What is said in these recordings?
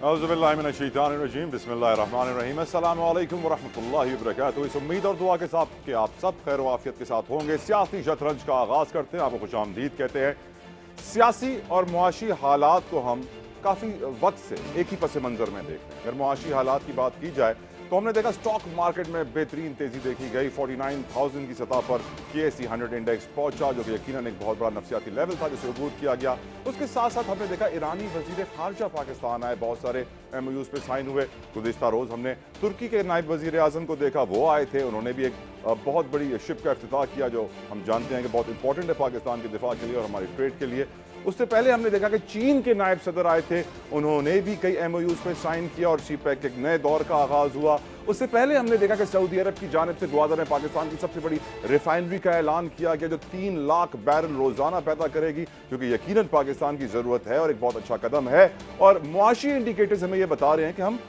औज़ुबिल्लाहिमिनश्शैतानिर्रजीम बिस्मिल्लाहिर्रहमानिर्रहीम अस्सलामु अलैकुम वरहमतुल्लाहि वबरकातुहू। इस उम्मीद और दुआ के साथ कि आप सब खैर व आफियत के साथ होंगे। सियासी शतरंज का आगाज़ करते हैं, आपको खुशामदीद कहते हैं। सियासी और मुआशी हालात को हम काफ़ी वक्त से एक ही पस मंज़र में देख रहे हैं। अगर मुआशी हालात की बात की जाए तो हमने देखा स्टॉक मार्केट में बेहतरीन तेज़ी देखी गई। 49,000 की सतह पर KSE 100 इंडेक्स पहुंचा, जो कि यकीनन एक बहुत बड़ा नफसियाती लेवल था जिसे अबूर किया गया। उसके साथ साथ हमने देखा ईरानी वज़ीर ख़ारजा पाकिस्तान आए, बहुत सारे MOUs पे साइन हुए। गुज़िश्ता रोज़ हमने तुर्की के नायब वज़ीर आज़म को देखा, वो आए थे, उन्होंने भी एक बहुत बड़ी शिप का इफ्तिताह किया, जो हम जानते हैं कि बहुत इंपॉर्टेंट है पाकिस्तान के दिफा के लिए और हमारी ट्रेड के लिए। उससे पहले हमने देखा कि चीन के नायब सदर आए थे, उन्होंने भी कई MOUs पे साइन किया और CPEC के एक नए दौर का आगाज़ हुआ। उससे पहले हमने देखा कि सऊदी अरब की जानिब से ग्वादर ने पाकिस्तान की सबसे बड़ी रिफाइनरी का ऐलान किया गया, जो 3 लाख बैरल रोज़ाना पैदा करेगी, जो कि यकीनन पाकिस्तान की ज़रूरत है और एक बहुत अच्छा कदम है। और मुआशी इंडिकेटर्स हमें यह बता रहे हैं कि हम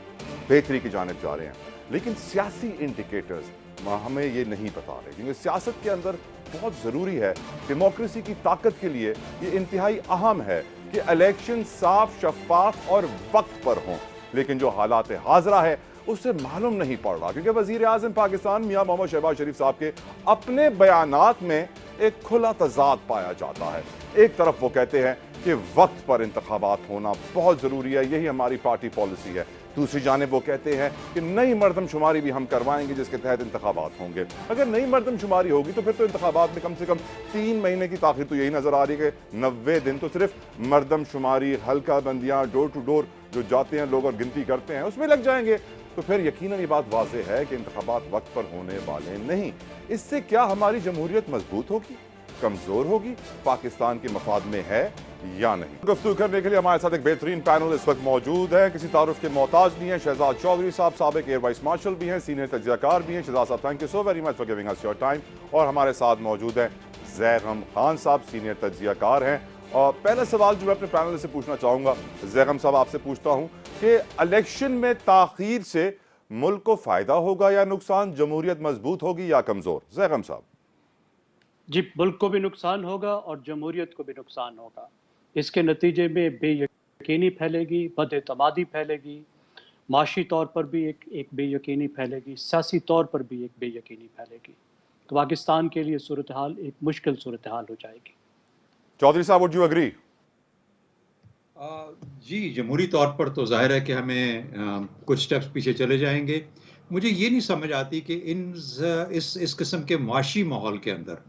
बेहतरी की जानिब जा रहे हैं। लेकिन सियासी इंडिकेटर्स हमें ये नहीं बता रहे, क्योंकि सियासत के अंदर बहुत ज़रूरी है, डेमोक्रेसी की ताकत के लिए ये इंतहाई अहम है कि इलेक्शन साफ, शफाफ और वक्त पर हों। लेकिन जो हालात हाजरा है उससे मालूम नहीं पड़ रहा, क्योंकि वज़ीर आज़म पाकिस्तान मियां मोहम्मद शहबाज शरीफ साहब के अपने बयानात में एक खुला तज़ाद पाया जाता है। एक तरफ वो कहते हैं कि वक्त पर इंतखाबात होना बहुत ज़रूरी है, यही हमारी पार्टी पॉलिसी है। दूसरी जानिब वो कहते हैं कि नई मरदमशुमारी भी हम करवाएंगे, जिसके तहत इंतखाबात होंगे। अगर नई मरदमशुमारी होगी तो फिर तो इंतखाबात में कम से कम 3 महीने की ताख़ीर तो यही नज़र आ रही है कि 90 दिन तो सिर्फ मरदमशुमारी, हल्का बंदियाँ, डोर टू डोर जो जाते हैं लोग और गिनती करते हैं, उसमें लग जाएंगे। तो फिर यकीनन ये बात वाज़ेह है कि इंतखाबात वक्त पर होने वाले नहीं। इससे क्या हमारी जमहूरियत मजबूत होगी, कमज़ोर होगी, पाकिस्तान के मफाद में है या नहीं? गुफ्तगू करने के लिए हमारे साथ एक बेहतरीन पैनल इस वक्त मौजूद है। किसी तारुफ के मोहताज नहीं है। शहजाद चौधरी साहब साबिक एयर वाइस मार्शल भी हैं, सीनियर तजियाकार भी हैं। शहजाद साहब, thank you so very much for giving us your time. और हमारे साथ मौजूद हैं ज़ैगम खान साहब, सीनियर तजियाकार हैं। और पहला सवाल जो मैं अपने पैनल से पूछना चाहूँगा, ज़ैगम साहब आपसे पूछता हूँ कि इलेक्शन में ताख़ीर से मुल्क को फ़ायदा होगा या नुकसान, जमहूरियत मजबूत होगी या कमज़ोर? ज़ैगम साहब। जी, मुल्क को भी नुकसान होगा और जमहूरियत को भी नुकसान होगा। इसके नतीजे में बेयकीनी फैलेगी, बदएतमादी फैलेगी, माशी तौर पर भी एक बेयकीनी फैलेगी, सियासी तौर पर भी एक बेयकीनी फैलेगी। तो पाकिस्तान के लिए सूरत हाल एक मुश्किल सूरत हाल हो जाएगी। चौधरी साहब, वुड यू एग्री? जी, जमहूरी तौर पर तो ज़ाहिर है कि हमें कुछ स्टेप्स पीछे चले जाएँगे। मुझे ये नहीं समझ आती कि इस किस्म के मुआशी माहौल के अंदर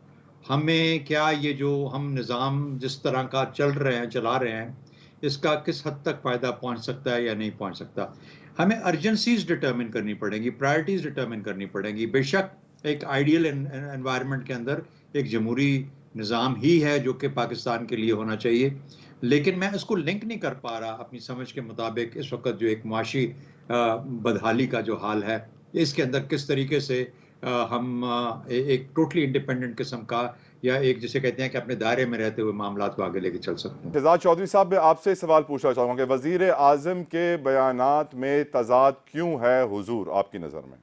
हमें क्या ये जो हम निज़ाम जिस तरह का चला रहे हैं, इसका किस हद तक फ़ायदा पहुँच सकता है या नहीं पहुँच सकता। हमें अर्जेंसीज़ डिटरमिन करनी पड़ेंगी, प्रायोरिटीज़ डिटरमिन करनी पड़ेंगी। बेशक एक आइडियल एनवायरनमेंट के अंदर एक जमहूरी निज़ाम ही है जो कि पाकिस्तान के लिए होना चाहिए। लेकिन मैं इसको लिंक नहीं कर पा रहा अपनी समझ के मुताबिक इस वक़्त जो एक मुआशी बदहाली का जो हाल है, इसके अंदर किस तरीके से हम एक टोटली इंडिपेंडेंट किस्म का या एक जिसे कहते हैं कि अपने दायरे में रहते हुए मामलात को आगे लेके चल सकते हैं। शहजाद चौधरी साहब, मैं आपसे सवाल पूछना चाहूँगा कि वज़ीर आज़म के बयानात में तज़ाद क्यों है हुज़ूर आपकी नज़र में?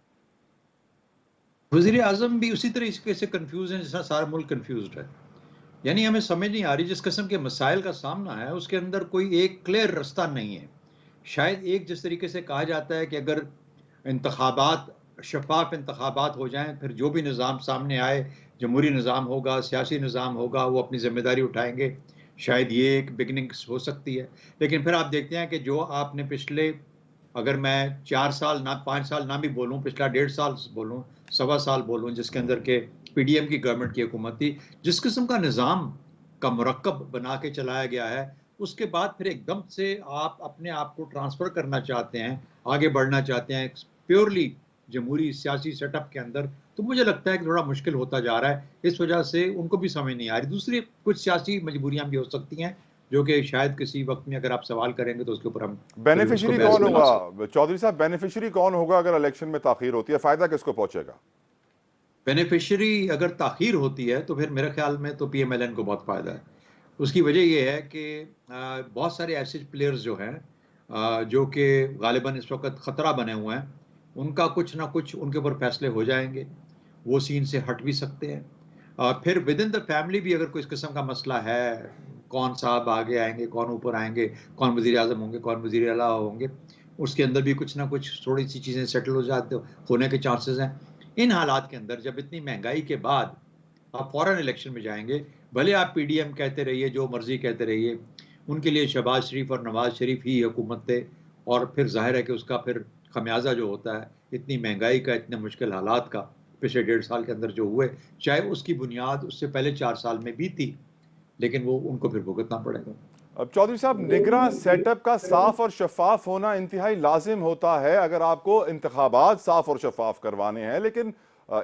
वज़ीर आज़म भी उसी तरीके से कन्फ्यूज़ हैं जिस तरह सारा मुल्क कन्फ्यूज़्ड है। यानी हमें समझ नहीं आ रही जिस किस्म के मसाइल का सामना है उसके अंदर कोई एक क्लियर रास्ता नहीं है। शायद एक जिस तरीके से कहा जाता है कि अगर इंतखाबात शफ़ाफ़ इंतखाबात हो जाएँ, फिर जो भी निज़ाम सामने आए, जमहूरी निज़ाम होगा, सियासी निज़ाम होगा, वो अपनी ज़िम्मेदारी उठाएँगे। शायद ये एक बिगिनिंग्स हो सकती है। लेकिन फिर आप देखते हैं कि जो आपने पिछले अगर मैं 4 साल ना 5 साल ना भी बोलूँ, पिछला 1.5 साल बोलूँ, सवा साल बोलूँ, जिसके अंदर के पीडीएम की गवर्नमेंट की हुकूमत थी, जिस किस्म का निज़ाम का मुरक्कब बना के चलाया गया है, उसके बाद फिर एकदम से आप अपने आप को ट्रांसफ़र करना चाहते हैं, आगे बढ़ना चाहते हैं, प्योरली जमहूरी सियासी सेटअप के अंदर, तो मुझे लगता है कि थोड़ा मुश्किल होता जा रहा है। इस वजह से उनको भी समझ नहीं आ रही। दूसरी कुछ सियासी मजबूरियाँ भी हो सकती हैं, जो कि शायद किसी वक़्त में अगर आप सवाल करेंगे तो उसके ऊपर हम फिर उसको बेनिफिशियरी बहस कौन में ला सकते हैं। होगा चौधरी साहब? बेनिफिशियरी कौन होगा अगर इलेक्शन में ताख़ीर होती है? फ़ायदा किसको पहुँचेगा? बेनिफिशियरी अगर ताख़ीर होती है तो फिर मेरे ख़्याल में तो पीएमएलएन को बहुत फ़ायदा है। उसकी वजह ये है कि बहुत सारे ऐसे प्लेयर्स जो हैं जो कि ग़ालिबन इस वक़्त ख़तरा बने हुए हैं, उनका कुछ ना कुछ उनके ऊपर फ़ैसले हो जाएँगे। वो सीन से हट भी सकते हैं। फिर विदिन द फैमिली भी अगर कोई इस किस्म का मसला है, कौन साहब आगे आएंगे, कौन ऊपर आएंगे, कौन वजीर आजम होंगे, कौन वजीर आला होंगे, उसके अंदर भी कुछ ना कुछ थोड़ी सी चीज़ें सेटल होने के चांसेस हैं। इन हालात के अंदर जब इतनी महंगाई के बाद आप फौरन इलेक्शन में जाएंगे, भले आप पीडीएम कहते रहिए, जो मर्जी कहते रहिए, उनके लिए शहबाज शरीफ और नवाज शरीफ ही हुकूमत थे, और फिर जाहिर है कि उसका फिर खमियाजा जो होता है इतनी महंगाई का, इतने मुश्किल हालात का पिछले 1.5 साल के अंदर जो हुए, चाहे उसकी बुनियाद उससे पहले 4 साल में भी थी, लेकिन वो उनको फिर भुगतना पड़ेगा। अब चौधरी साहब, निगरां सेटअप का साफ और शफाफ होना इंतहाई लाजिम होता है अगर आपको इंतखाबात साफ और शफाफ करवाने हैं, लेकिन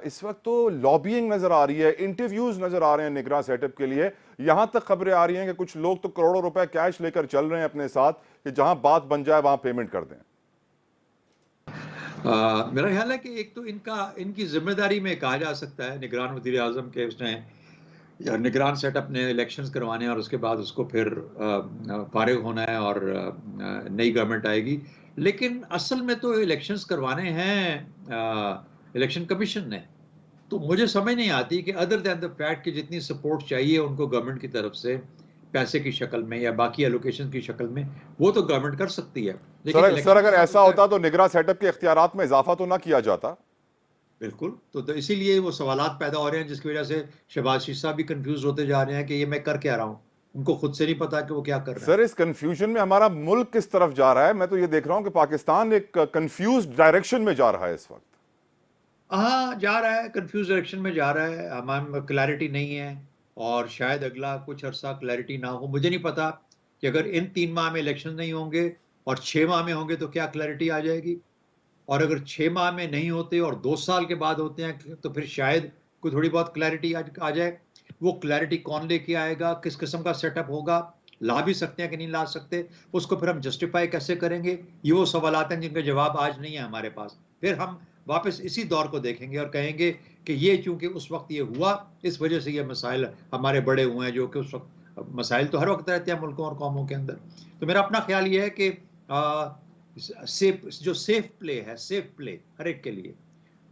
इस वक्त तो लॉबिंग नजर आ रही है, इंटरव्यूज नजर आ रहे हैं निगरां सेटअप के लिए। यहां तक खबरें आ रही हैं कि कुछ लोग तो करोड़ों रुपए कैश लेकर चल रहे हैं अपने साथ कि जहां बात बन जाए वहां पेमेंट कर दें। मेरा ख्याल है कि एक तो इनकी जिम्मेदारी में कहा जा सकता है निगरान वजीर आजम के, उसने या निगरान सेटअप ने इलेक्शंस करवाने हैं और उसके बाद उसको फिर फारिग होना है और नई गवर्नमेंट आएगी। लेकिन असल में तो इलेक्शंस करवाने हैं इलेक्शन कमीशन ने। तो मुझे समझ नहीं आती कि अदर दैन द फैक्ट कि जितनी सपोर्ट चाहिए उनको गवर्नमेंट की तरफ से पैसे की शक्ल में या बाकी एलोकेशन की शक्ल में, वो तो गवर्नमेंट कर सकती है। सर अगर ऐसा होता तो निगरां सेटअप के इख्तियारात में इजाफा तो ना किया जाता। बिल्कुल, तो इसीलिए वो सवालात पैदा हो रहे हैं, जिसकी वजह से शहबाज शरीफ साहब भी कंफ्यूज होते जा रहे हैं कि ये मैं कर क्या रहा हूँ। उनको खुद से नहीं पता कि वो क्या कर रहे हैं। सर, इस कंफ्यूजन में हमारा मुल्क किस तरफ जा रहा है? मैं तो ये देख रहा हूं कि पाकिस्तान एक कंफ्यूज डायरेक्शन में जा रहा है इस वक्त। हाँ, जा रहा है, कंफ्यूज डायरेक्शन में जा रहा है। हमारे क्लैरिटी नहीं है और शायद अगला कुछ अरसा क्लैरिटी ना हो। मुझे नहीं पता कि अगर इन 3 माह में इलेक्शन नहीं होंगे और 6 माह में होंगे तो क्या क्लैरिटी आ जाएगी, और अगर 6 माह में नहीं होते और 2 साल के बाद होते हैं तो फिर शायद कोई थोड़ी बहुत क्लैरिटी आ जाए। वो क्लैरिटी कौन लेके आएगा, किस किस्म का सेटअप होगा, ला भी सकते हैं कि नहीं ला सकते, उसको फिर हम जस्टिफाई कैसे करेंगे, ये वो सवालात हैं जिनके जवाब आज नहीं है हमारे पास। फिर हम वापस इसी दौर को देखेंगे और कहेंगे कि ये चूंकि उस वक्त ये हुआ, इस वजह से ये मसाइल हमारे बड़े हुए हैं, जो कि उस वक्त मसाइल तो हर वक्त रहते हैं मुल्कों और कौमों के अंदर। तो मेरा अपना ख्याल ये है कि सेफ प्ले है, सेफ प्ले हर एक के लिए,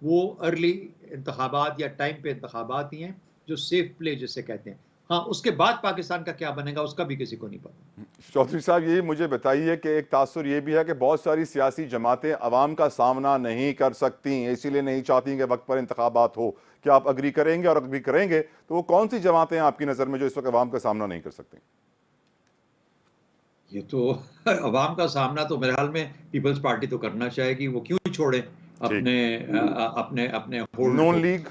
वो अर्ली इंतखाबात या टाइम पे इंतखाबात ही हैं, जो सेफ प्ले जिसे कहते हैं। हाँ, उसके बाद पाकिस्तान का क्या बनेगा उसका भी किसी को नहीं पता। चौधरी साहब, ये मुझे बताइए कि एक तासुर ये भी है कि बहुत सारी सियासी जमातें अवाम का सामना नहीं कर सकती, इसीलिए नहीं चाहती कि वक्त पर इंतखाबात हो। क्या आप अग्री करेंगे? और अग्री करेंगे तो वो कौन सी जमातें हैं आपकी नज़र में जो इस वक्त अवाम का सामना नहीं कर सकती? ये तो अवाम का सामना तो मेरे ख्याल में पीपल्स पार्टी तो करना चाहेगी। वो क्यों छोड़े अपने अपने अपने होल्ड नून लीग,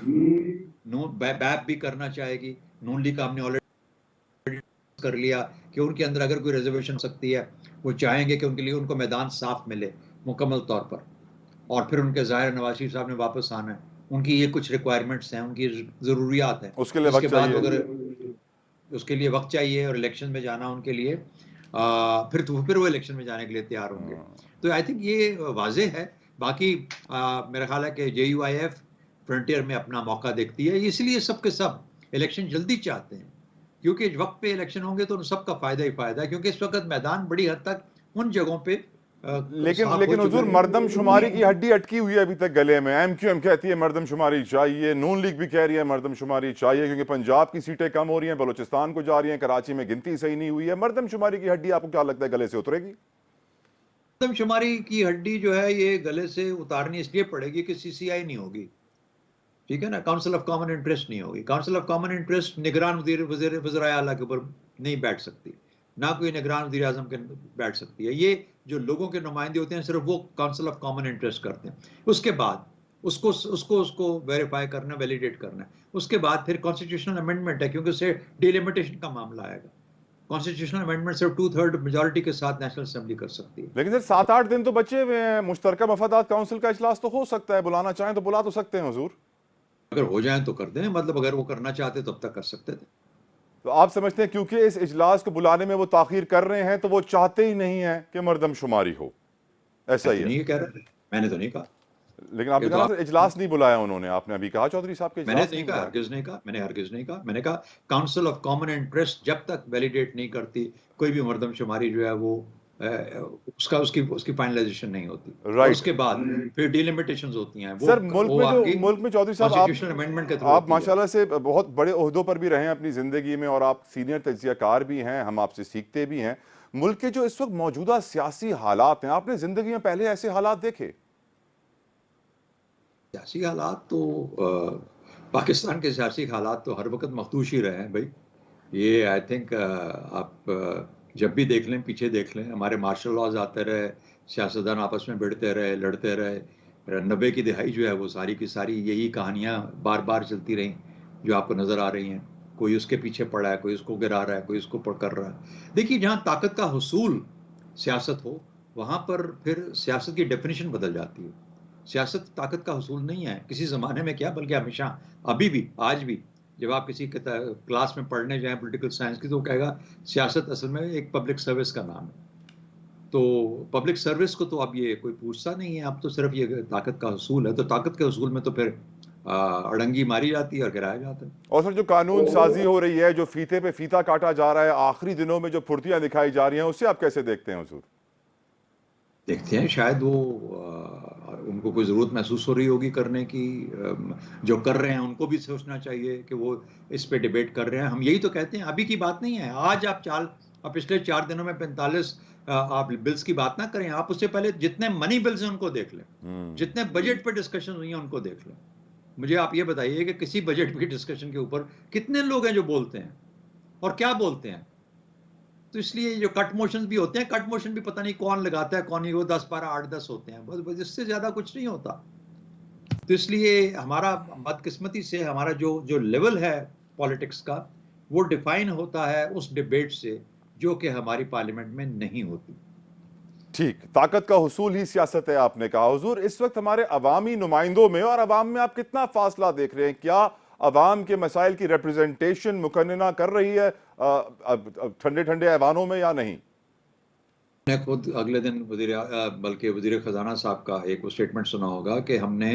नून बैप भी करना चाहेगी। नून लीग का हमने ऑलरेडी कर लिया कि उनके अंदर अगर कोई रिजर्वेशन हो सकती है, वो चाहेंगे कि उनके लिए उनको मैदान साफ मिले मुकम्मल तौर पर, और फिर उनके ज़ाहिर नवाज शरीफ साहब ने वापस आना है। उनकी ये कुछ रिक्वायरमेंट्स हैं, उनकी ज़रूरियात हैं, उसके लिए वक्त चाहिए। अगर उसके लिए वक्त चाहिए और इलेक्शन में जाना उनके लिए, फिर वो इलेक्शन में जाने के लिए तैयार होंगे। तो आई थिंक ये वाज़ेह है। बाकी मेरा ख्याल है कि JUIF फ्रंटियर में अपना मौका देखती है, इसलिए सब के सब इलेक्शन जल्दी चाहते हैं, क्योंकि वक्त पे इलेक्शन होंगे तो उन सबका फायदा ही फायदा है, क्योंकि इस वक्त मैदान बड़ी हद तक उन जगहों पे लेकिन हुजूर, मर्दमशुमारी की हड्डी अटकी हुई है अभी तक गले में। MQM कहती है मर्दमशुमारी चाहिए, नून लीग भी कह रही है मर्दमशुमारी चाहिए, क्योंकि पंजाब की सीटें कम हो रही हैं, बलूचिस्तान को जा रही हैं, कराची में गिनती सही नहीं हुई है। मर्दमशुमारी की हड्डी आपको क्या लगता है गले से उतरेगी? मर्दमशुमारी की हड्डी जो है ये गले से उतारनी इसलिए पड़ेगी कि CCI नहीं होगी, ठीक है ना, काउंसिल ऑफ कॉमन इंटरेस्ट नहीं होगी। काउंसिल ऑफ कॉमन इंटरेस्ट निगरान वज़ीर आला के ऊपर नहीं बैठ सकती, ना कोई निगरान वज़ीर आज़म के बैठ सकती है। ये जो लोगों के नुमाइंदे होते हैं सिर्फ वो काउंसिल ऑफ कॉमन इंटरेस्ट करते हैं। उसके बाद उसको वेरीफाई करना, वैलिडेट करना। उसके बाद फिर कॉन्स्टिट्यूशनल अमेंडमेंट है, क्योंकि उससे डिलिमिटेशन का मामला आएगा। कॉन्स्टिट्यूशनल अमेंडमेंट सिर्फ 2/3 मेजॉरिटी के साथ नेशनल असेंबली कर सकती है। लेकिन सर 7-8 दिन तो बचे हुए हैं, मुश्तरका मफादात काउंसिल का इजलास तो हो सकता है, बुलाना चाहें तो बुला तो सकते हैं हुजूर। अगर हो जाए तो कर दें, मतलब अगर वो करना चाहते तब तक कर सकते थे। तो आप समझते हैं क्योंकि इस इजलास को बुलाने में वो ताखीर कर रहे हैं तो वो चाहते ही नहीं है कि मर्दमशुमारी हो? ऐसा ही है? नहीं कह रहे, मैंने तो नहीं कहा। लेकिन आपने कहा सर इजलास नहीं बुलाया उन्होंने, आपने अभी कहा चौधरी साहब के मैंने नहीं कहा, हरगिज़ नहीं कहा, मैंने हरगिज़ नहीं कहा। मैंने कहा काउंसिल ऑफ कॉमन इंटरेस्ट जब तक वैलिडेट नहीं करती कोई भी मर्दमशुमारी जो है वो उसका उसकी उसकी फाइनलाइजेशन नहीं होती। और राइट। उसके बाद फिर डिलिमिटेशंस होती हैं, सर वो आके मुल्क में चौधरी साहब कॉन्स्टिट्यूशनल अमेंडमेंट के थ्रू आप होती है। माशाल्लाह से बहुत बड़े ओहदों पर भी रहे हैं अपनी ज़िंदगी में और आप सीनियर तज्ज़ियाकार भी हैं, हम आपसे सीखते भी हैं। मुल्क के जो इस वक्त मौजूदा सियासी हालात हैं, आपने ज़िंदगी में पहले ऐसे हालात देखे? सियासी हालात तो पाकिस्तान के सियासी हालात तो हर वक्त मखदूश ही रहे हैं भाई। ये आई थिंक आप जब भी देख लें, पीछे देख लें, हमारे मार्शल लॉज आते रहे, सियासतदान आपस में भिड़ते रहे, लड़ते रहे। 90 की दिहाई जो है वो सारी की सारी यही कहानियां बार बार चलती रहीं जो आपको नज़र आ रही हैं। कोई उसके पीछे पड़ा है, कोई उसको गिरा रहा है, कोई उसको कर रहा है। देखिए, जहाँ ताकत का हुसूल सियासत हो, वहाँ पर फिर सियासत की डेफिनेशन बदल जाती है। सियासत ताकत का हुसूल नहीं है, किसी ज़माने में क्या, बल्कि हमेशा, अभी भी, आज भी। जब आप किसी क्लास में पढ़ने जाएं पॉलिटिकल साइंस की, तो वो कहेगा सियासत असल में एक पब्लिक सर्विस का नाम है। तो पब्लिक सर्विस को तो अब ये कोई पूछता नहीं है, अब तो सिर्फ ये ताकत का हुसूल है। तो ताकत के हुसूल में तो फिर अड़ंगी मारी जाती है और गिराया जाता है। और सर जो कानून साजी हो रही है, जो फीते पे फीता काटा जा रहा है, आखिरी दिनों में जो फुर्तियां दिखाई जा रही हैं, उससे आप कैसे देखते हैं हुजूर? देखते हैं, शायद वो उनको कोई ज़रूरत महसूस हो रही होगी करने की। जो कर रहे हैं उनको भी सोचना चाहिए कि वो इस पे डिबेट कर रहे हैं। हम यही तो कहते हैं, अभी की बात नहीं है। आज आप पिछले 4 दिनों में 45 आप बिल्स की बात ना करें, आप उससे पहले जितने मनी बिल्स हैं उनको देख लें, जितने बजट पे डिस्कशन हुई है उनको देख लें। मुझे आप ये बताइए कि किसी बजट की डिस्कशन के ऊपर कितने लोग हैं जो बोलते हैं, और क्या बोलते हैं। तो इसलिए जो कट मोशन भी होते हैं, कट मोशन भी पता नहीं कौन लगाता है, कौन नहीं, वो 10 12 8 10 होते हैं, बस इससे ज्यादा कुछ नहीं होता। तो इसलिए हमारा, बदकिस्मती से हमारा जो जो लेवल है पॉलिटिक्स का, वो डिफाइन होता है उस डिबेट से जो कि हमारी पार्लियामेंट में नहीं होती। ठीक, ताकत का हुसूल ही सियासत है, आपने कहा। हुजूर, इस वक्त हमारे अवामी नुमाइंदों में और अवाम में आप कितना फासला देख रहे हैं? क्या अवाम के मसाइल की रिप्रेजेंटेशन मुकन्नना कर रही है ठंडे ठंडे ऐवानों में या नहीं? मैं खुद अगले दिन बल्कि वजीर खजाना साहब का एक स्टेटमेंट सुना होगा कि हमने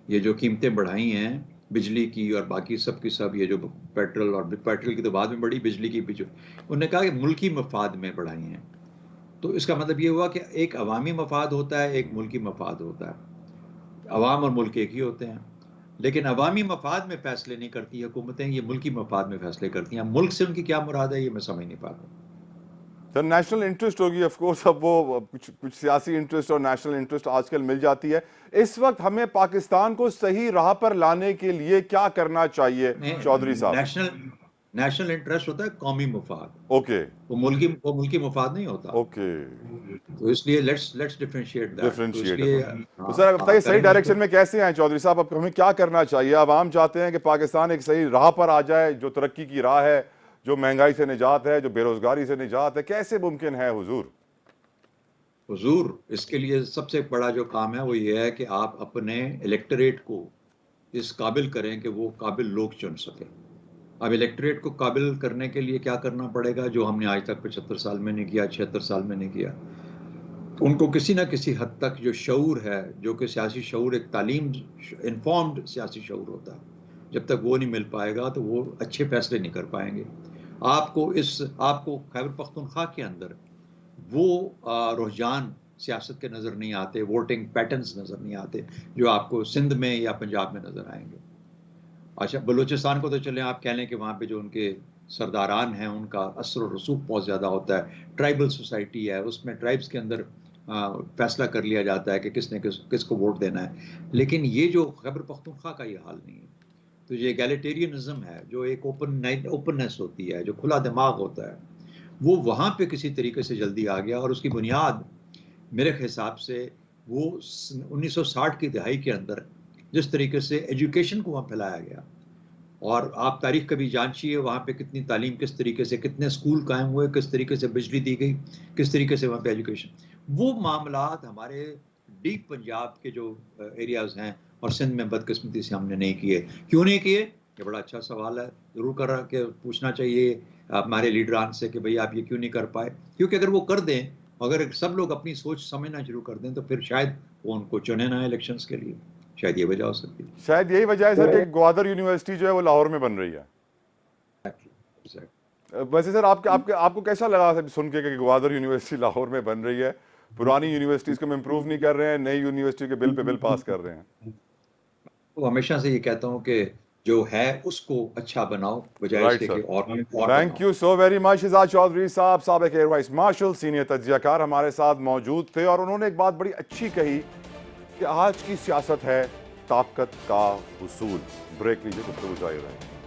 ये जो कीमतें बढ़ाई हैं बिजली की और बाकी सब की सब, ये जो पेट्रोल, और पेट्रोल की तो बाद में बढ़ी, बिजली की भी जो उन्होंने कहा कि मुल्की मफाद में बढ़ाई हैं। तो इसका मतलब ये हुआ कि एक अवामी मफाद होता है, एक मुल्की मफाद होता है। अवाम और मुल्क एक ही होते हैं, लेकिन अवामी मफाद में फैसले नहीं करती हुकूमतें, ये मुल्की मफाद में फैसले करती हैं। मुल्क से उनकी क्या मुराद है, ये मैं समझ नहीं पाता। सर, नेशनल इंटरेस्ट होगी ऑफ कोर्स। अब वो कुछ सियासी इंटरेस्ट और नेशनल इंटरेस्ट आजकल मिल जाती है। इस वक्त हमें पाकिस्तान को सही राह पर लाने के लिए क्या करना चाहिए चौधरी साहब? नेशनल इंटरेस्ट होता है कौमी मुफाद, ओके वो मुल्की मुफाद नहीं होता। ओके, तो इसलिए लेट्स डिफरेंशिएट दैट। तो डिफरेंशिएट। इसलिए तो सर बताइए, सही करेंगे डायरेक्शन उसको। में कैसे आए चौधरी साहब? अब हमें क्या करना चाहिए? आवाम चाहते हैं कि पाकिस्तान एक सही राह पर आ जाए, जो तरक्की की राह है, जो महंगाई से निजात है, जो बेरोजगारी से निजात है। कैसे मुमकिन है हुजूर? हुजूर, इसके लिए सबसे बड़ा जो काम है वो ये है कि आप अपने इलेक्टोरेट को इस काबिल करें कि वो काबिल लोग चुन सके। अब इलेक्टोरेट को काबिल करने के लिए क्या करना पड़ेगा, जो हमने आज तक 75 साल में नहीं किया, 76 साल में नहीं किया। उनको किसी ना किसी हद तक जो शऊर है, जो कि सियासी शऊर एक तालीम इन्फॉर्म्ड सियासी शऊर होता है, जब तक वो नहीं मिल पाएगा तो वो अच्छे फैसले नहीं कर पाएंगे। आपको खैबर पख्तूनख्वा के अंदर वो रुझान सियासत के नज़र नहीं आते, वोटिंग पैटर्न्स नज़र नहीं आते जो आपको सिंध में या पंजाब में नज़र आएंगे। अच्छा, बलूचिस्तान को तो चलें, आप कह लें कि वहाँ पे जो उनके सरदारान हैं उनका असर और रसूख बहुत ज़्यादा होता है। ट्राइबल सोसाइटी है, उसमें ट्राइब्स के अंदर फैसला कर लिया जाता है कि किसने किसको वोट देना है। लेकिन ये जो खैबर पख्तूनख्वा का ये हाल नहीं है। तो ये एगैलिटेरियनिज्म है, जो एक ओपननेस होती है, जो खुला दिमाग होता है, वो वहाँ पे किसी तरीके से जल्दी आ गया। और उसकी बुनियाद मेरे हिसाब से वो 1960 की दहाई के अंदर जिस तरीके से एजुकेशन को वहाँ फैलाया गया, और आप तारीख कभी जांचिए वहाँ पे कितनी तालीम, किस तरीके से कितने स्कूल कायम हुए, किस तरीके से बिजली दी गई, किस तरीके से वहाँ पे एजुकेशन, वो मामलात हमारे डीप पंजाब के जो एरियाज हैं और सिंध में बदकिस्मती से हमने नहीं किए। क्यों नहीं किए? ये बड़ा अच्छा सवाल है, जरूर कर के पूछना चाहिए हमारे लीडरान से कि भाई आप ये क्यों नहीं कर पाए। क्योंकि अगर वो कर दें, अगर सब लोग अपनी सोच समझना शुरू कर दें, तो फिर शायद वो उनको चुने ना इलेक्शंस के लिए। शायद ये वजह हो सकती है। शायद यही वजह है सर कि ग्वादर यूनिवर्सिटी जो है वो लाहौर में बन रही है। वैसे सर आपको कैसा लगा सर सुन के कि ग्वादर यूनिवर्सिटी लाहौर में बन रही है? पुरानी यूनिवर्सिटीज को हम इम्प्रूव नहीं कर रहे हैं, नई यूनिवर्सिटी के बिल पे बिल पास कर रहे हैं। तो हमेशा से ये कहता हूँ कि जो है उसको अच्छा बनाओ, बजाय राइट इसके कि सर। और थैंक बनाओ। You so very much Shujaat Chaudhry साहब, साबिक एयर वाइस मार्शल, सीनियर तज्जियाकार हमारे साथ मौजूद थे और उन्होंने एक बात बड़ी अच्छी कही कि आज की सियासत है ताकत का हुसूल। ब्रेक लीजिए, गुफ्तगू जारी रहेगी।